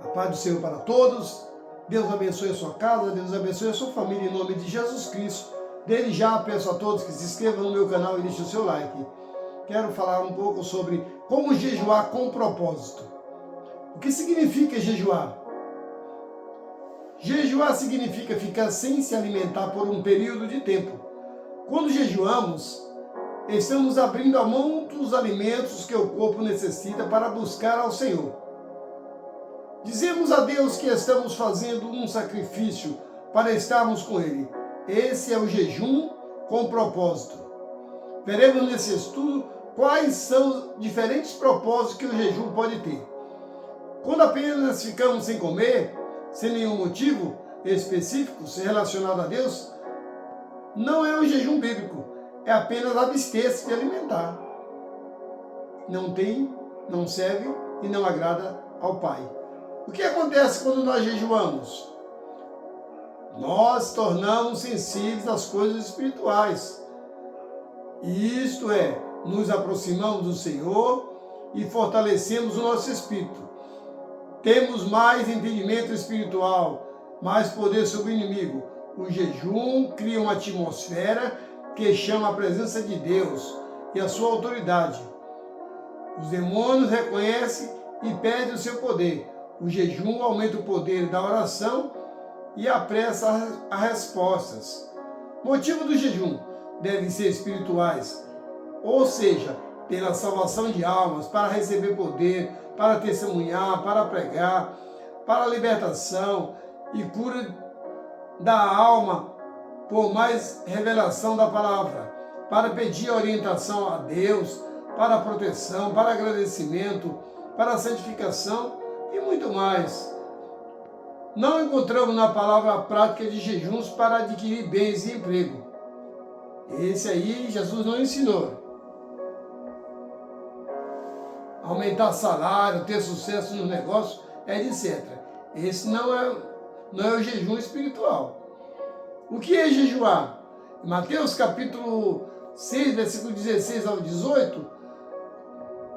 A paz do Senhor para todos. Deus abençoe a sua casa, Deus abençoe a sua família em nome de Jesus Cristo. Desde já peço a todos que se inscrevam no meu canal e deixem o seu like. Quero falar um pouco sobre como jejuar com propósito. O que significa jejuar? Jejuar significa ficar sem se alimentar por um período de tempo. Quando jejuamos, estamos abrindo a mão dos alimentos que o corpo necessita para buscar ao Senhor. Dizemos a Deus que estamos fazendo um sacrifício para estarmos com Ele. Esse é o jejum com propósito. Veremos nesse estudo quais são os diferentes propósitos que o jejum pode ter. Quando apenas ficamos sem comer, sem nenhum motivo específico relacionado a Deus, não é um jejum bíblico, é apenas abster-se de alimentar. Não serve e não agrada ao Pai. O que acontece quando nós jejuamos? Nós tornamos sensíveis às coisas espirituais. Isto é, nos aproximamos do Senhor e fortalecemos o nosso espírito. Temos mais entendimento espiritual, mais poder sobre o inimigo. O jejum cria uma atmosfera que chama a presença de Deus e a sua autoridade. Os demônios reconhecem e perdem o seu poder. O jejum aumenta o poder da oração e apressa as respostas. Motivo do jejum devem ser espirituais, ou seja, pela salvação de almas, para receber poder, para testemunhar, para pregar, para libertação e cura da alma, por mais revelação da palavra, para pedir orientação a Deus, para proteção, para agradecimento, para santificação e muito mais. Não encontramos na palavra a prática de jejuns para adquirir bens e emprego. Esse aí Jesus não ensinou. Aumentar salário, ter sucesso nos negócios, etc. Esse não é o jejum espiritual. O que é jejuar? Em Mateus capítulo 6, versículo 16 ao 18,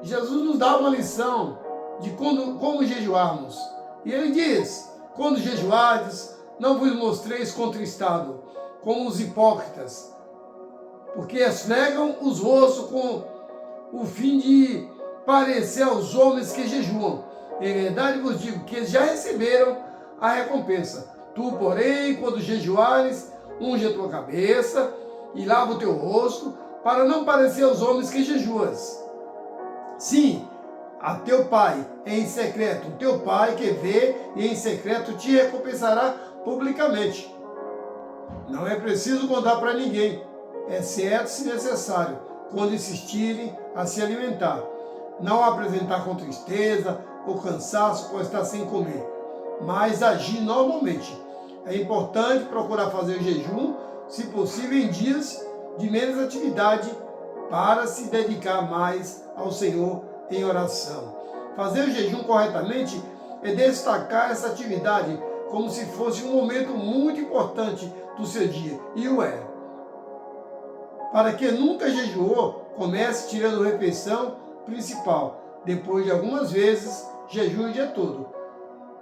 Jesus nos dá uma lição de como jejuarmos. E ele diz: quando jejuardes, não vos mostreis contristado, como os hipócritas, porque esfregam os rostos com o fim de parecer aos homens que jejuam. Em verdade vos digo que eles já receberam a recompensa. Tu, porém, quando jejuares, unge a tua cabeça e lava o teu rosto, para não parecer aos homens que jejuas. Sim, a teu Pai em secreto. O teu Pai que vê e em secreto te recompensará publicamente. Não é preciso contar para ninguém, exceto se necessário, quando insistirem a se alimentar. Não apresentar com tristeza ou cansaço por estar sem comer, mas agir normalmente. É importante procurar fazer o jejum, se possível, em dias de menos atividade, para se dedicar mais ao Senhor em oração. Fazer o jejum corretamente é destacar essa atividade como se fosse um momento muito importante do seu dia, e o é. Para quem nunca jejuou, comece tirando a refeição principal. Depois de algumas vezes, jejue o dia todo.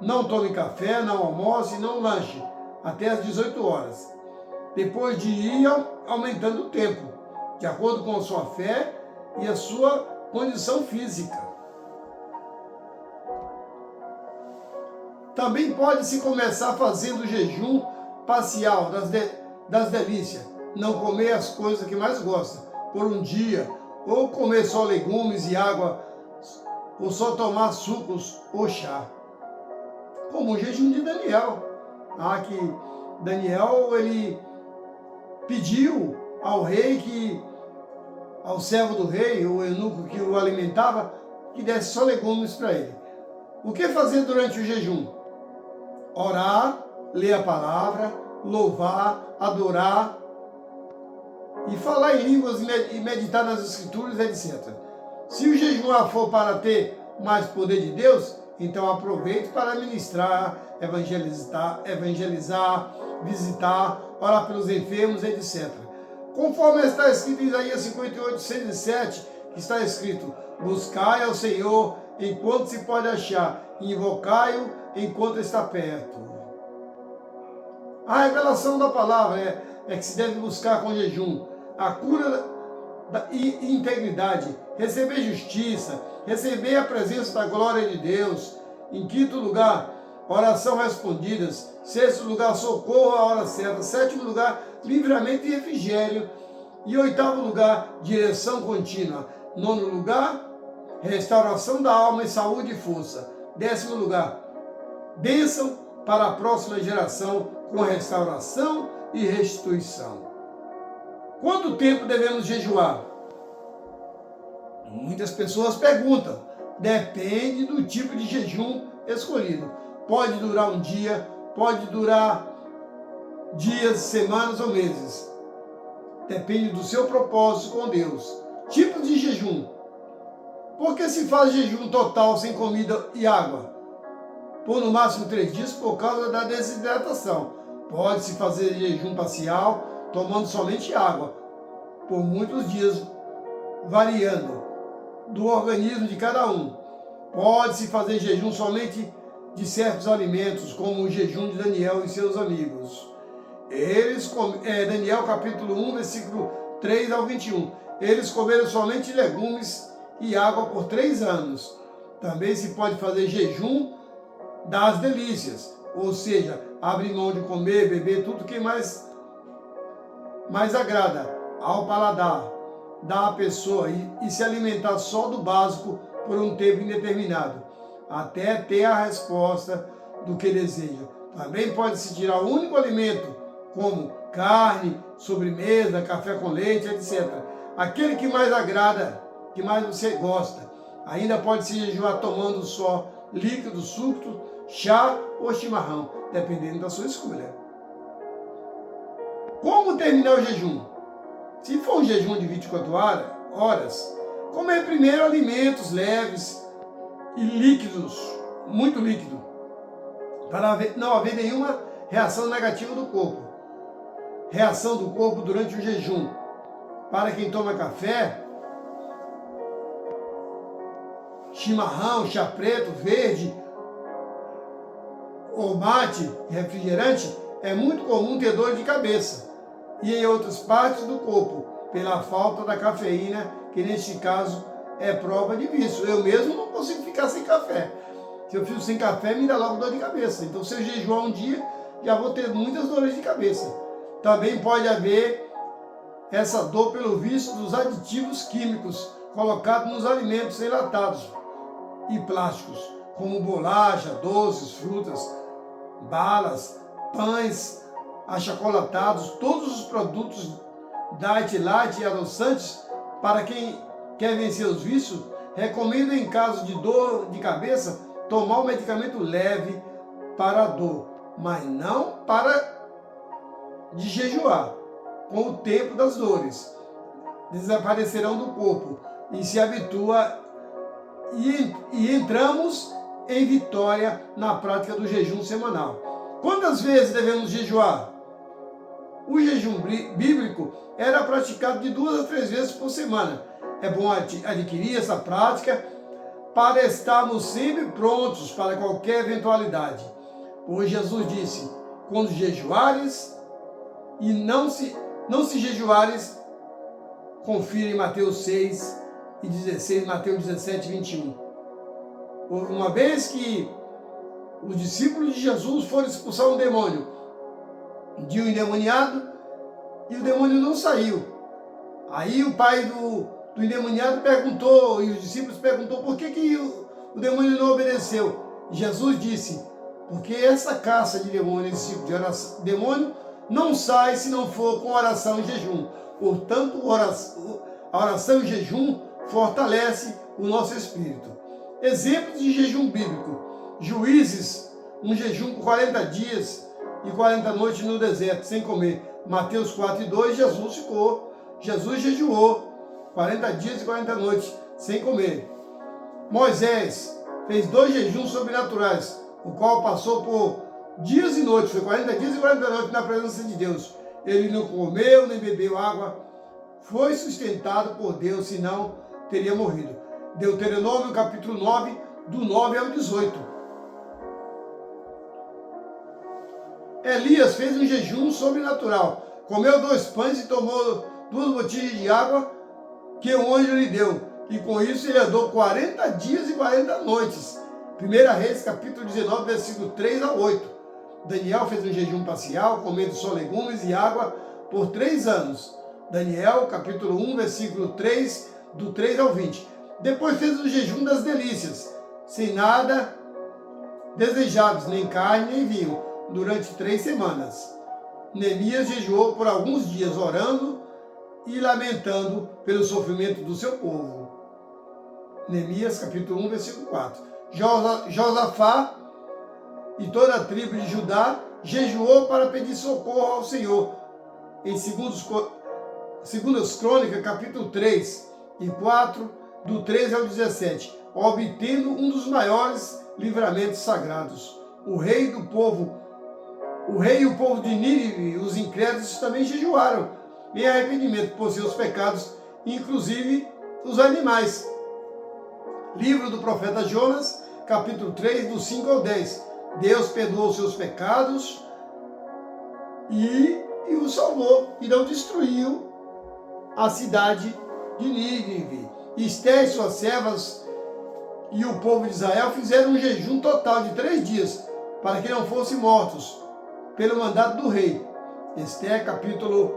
Não tome café, não almoce, não lanche, até às 18 horas. Depois de ir aumentando o tempo, de acordo com a sua fé e a sua condição física. Também pode-se começar fazendo o jejum parcial das delícias. Não comer as coisas que mais gosta por um dia, ou comer só legumes e água, ou só tomar sucos ou chá. Como o jejum de Daniel. Que Daniel, ele pediu ao rei, ao servo do rei, o eunuco que o alimentava, que desse só legumes para ele. O que fazer durante o jejum? Orar, ler a palavra, louvar, adorar, e falar em línguas e meditar nas escrituras, etc. Se o jejuar for para ter mais poder de Deus, então aproveite para ministrar, evangelizar, visitar, orar pelos enfermos, etc. Conforme está escrito em Isaías 58, 6 e 7, que está escrito: buscai ao Senhor enquanto se pode achar, invocai-o enquanto está perto. A revelação da palavra é que se deve buscar com jejum a cura e integridade, receber justiça, receber a presença da glória de Deus. Em quinto lugar, oração respondidas. Sexto lugar, socorro à hora certa. Sétimo lugar, livramento e refrigério. E oitavo lugar, direção contínua. Nono lugar, restauração da alma e saúde e força. Décimo lugar, bênção para a próxima geração com restauração e restituição. Quanto tempo devemos jejuar? Muitas pessoas perguntam. Depende do tipo de jejum escolhido. Pode durar um dia, pode durar dias, semanas ou meses. Depende do seu propósito com Deus. Tipo de jejum. Por que se faz jejum total sem comida e água? Por no máximo 3 dias por causa da desidratação. Pode-se fazer jejum parcial tomando somente água, por muitos dias, variando do organismo de cada um. Pode-se fazer jejum somente de certos alimentos, como o jejum de Daniel e seus amigos. Daniel capítulo 1, versículo 3 ao 21. Eles comeram somente legumes e água por 3 anos. Também se pode fazer jejum das delícias, ou seja, abrir mão de comer, beber tudo que mais agrada ao paladar da pessoa e se alimentar só do básico por um tempo indeterminado, até ter a resposta do que deseja. Também pode-se tirar o único alimento, como carne, sobremesa, café com leite, etc. Aquele que mais agrada, que mais você gosta. Ainda pode-se jejuar tomando só líquido, suco, chá ou chimarrão, dependendo da sua escolha. Como terminar o jejum? Se for um jejum de 24 horas, comer primeiro alimentos leves e líquidos, muito líquido, para não haver nenhuma reação negativa do corpo. Reação do corpo durante o jejum. Para quem toma café, chimarrão, chá preto, verde, ou mate, refrigerante, é muito comum ter dor de cabeça e em outras partes do corpo, pela falta da cafeína, que neste caso é prova de vício. Eu mesmo não consigo ficar sem café. Se eu fico sem café, me dá logo dor de cabeça. Então, se eu jejuar um dia, já vou ter muitas dores de cabeça. Também pode haver essa dor pelo vício dos aditivos químicos colocados nos alimentos enlatados e plásticos, como bolacha, doces, frutas, balas, pães, achocolatados, todos os produtos diet, light e adoçantes. Para quem quer vencer os vícios, recomendo em caso de dor de cabeça, tomar um medicamento leve para a dor, mas não para de jejuar. Com o tempo das dores, desaparecerão do corpo e se habitua e entramos em vitória na prática do jejum semanal. Quantas vezes devemos jejuar? O jejum bíblico era praticado de 2 a 3 vezes por semana. É bom adquirir essa prática para estarmos sempre prontos para qualquer eventualidade. Pois Jesus disse, quando jejuares e não se jejuares, confira em Mateus 6 e 16, Mateus 17 e 21. Uma vez que os discípulos de Jesus foram expulsar um demônio de um endemoniado e o demônio não saiu. Aí o pai do endemoniado perguntou, e os discípulos perguntou por que o demônio não obedeceu. Jesus disse, porque essa caça de demônio, esse tipo de demônio, não sai se não for com oração e jejum. Portanto, a oração e jejum fortalece o nosso espírito. Exemplos de jejum bíblico. Juízes, um jejum por 40 dias e 40 noites no deserto, sem comer. Mateus 4 e 2, Jesus jejuou 40 dias e 40 noites, sem comer. Moisés fez 2 jejuns sobrenaturais, o qual passou por dias e noites, foi 40 dias e 40 noites na presença de Deus. Ele não comeu nem bebeu água, foi sustentado por Deus, senão teria morrido. Deuteronômio capítulo 9, do 9 ao 18. Elias fez um jejum sobrenatural. Comeu 2 pães e tomou 2 botijas de água que o anjo lhe deu. E com isso ele andou 40 dias e 40 noites. 1 Reis, capítulo 19, versículo 3 a 8. Daniel fez um jejum parcial, comendo só legumes e água por 3 anos. Daniel, capítulo 1, versículo 3, do 3 ao 20. Depois fez o jejum das delícias, sem nada desejáveis, nem carne, nem vinho, durante 3 semanas. Neemias jejuou por alguns dias, orando e lamentando pelo sofrimento do seu povo. Neemias, capítulo 1, versículo 4. Josafá e toda a tribo de Judá jejuou para pedir socorro ao Senhor. Em 2 Crônicas, capítulo 3 e 4, do 13 ao 17, obtendo um dos maiores livramentos sagrados. O rei e o povo de Nínive, os incrédulos, também jejuaram em arrependimento por seus pecados, inclusive os animais. Livro do profeta Jonas, capítulo 3, do 5 ao 10. Deus perdoou seus pecados e o salvou, e não destruiu a cidade de Nínive. Esté e suas servas e o povo de Israel fizeram um jejum total de 3 dias, para que não fossem mortos, pelo mandato do rei. Esté, capítulo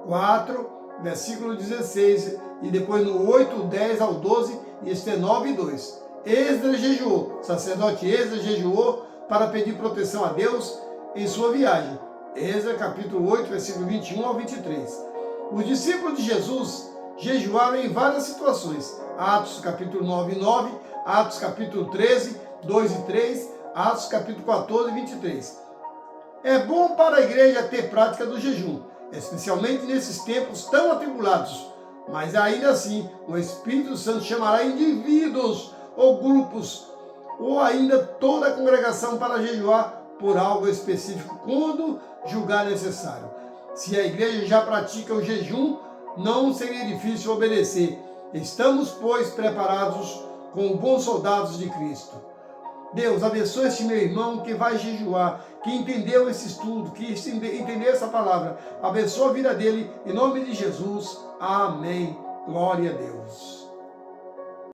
4, versículo 16, e depois no 8, 10 ao 12, e Esté 9 e 2. Esdras jejuou, sacerdote Esdras jejuou para pedir proteção a Deus em sua viagem. Esdras, capítulo 8, versículo 21 ao 23. Os discípulos de Jesus jejuaram em várias situações. Atos, capítulo 9 e 9, Atos, capítulo 13, 2 e 3, Atos, capítulo 14 e 23. É bom para a igreja ter prática do jejum, especialmente nesses tempos tão atribulados, mas ainda assim o Espírito Santo chamará indivíduos ou grupos, ou ainda toda a congregação para jejuar por algo específico, quando julgar necessário. Se a igreja já pratica o jejum, não seria difícil obedecer. Estamos, pois, preparados como bons soldados de Cristo. Deus, abençoe este meu irmão que vai jejuar, que entendeu esse estudo, que entendeu essa palavra. Abençoa a vida dele, em nome de Jesus. Amém. Glória a Deus.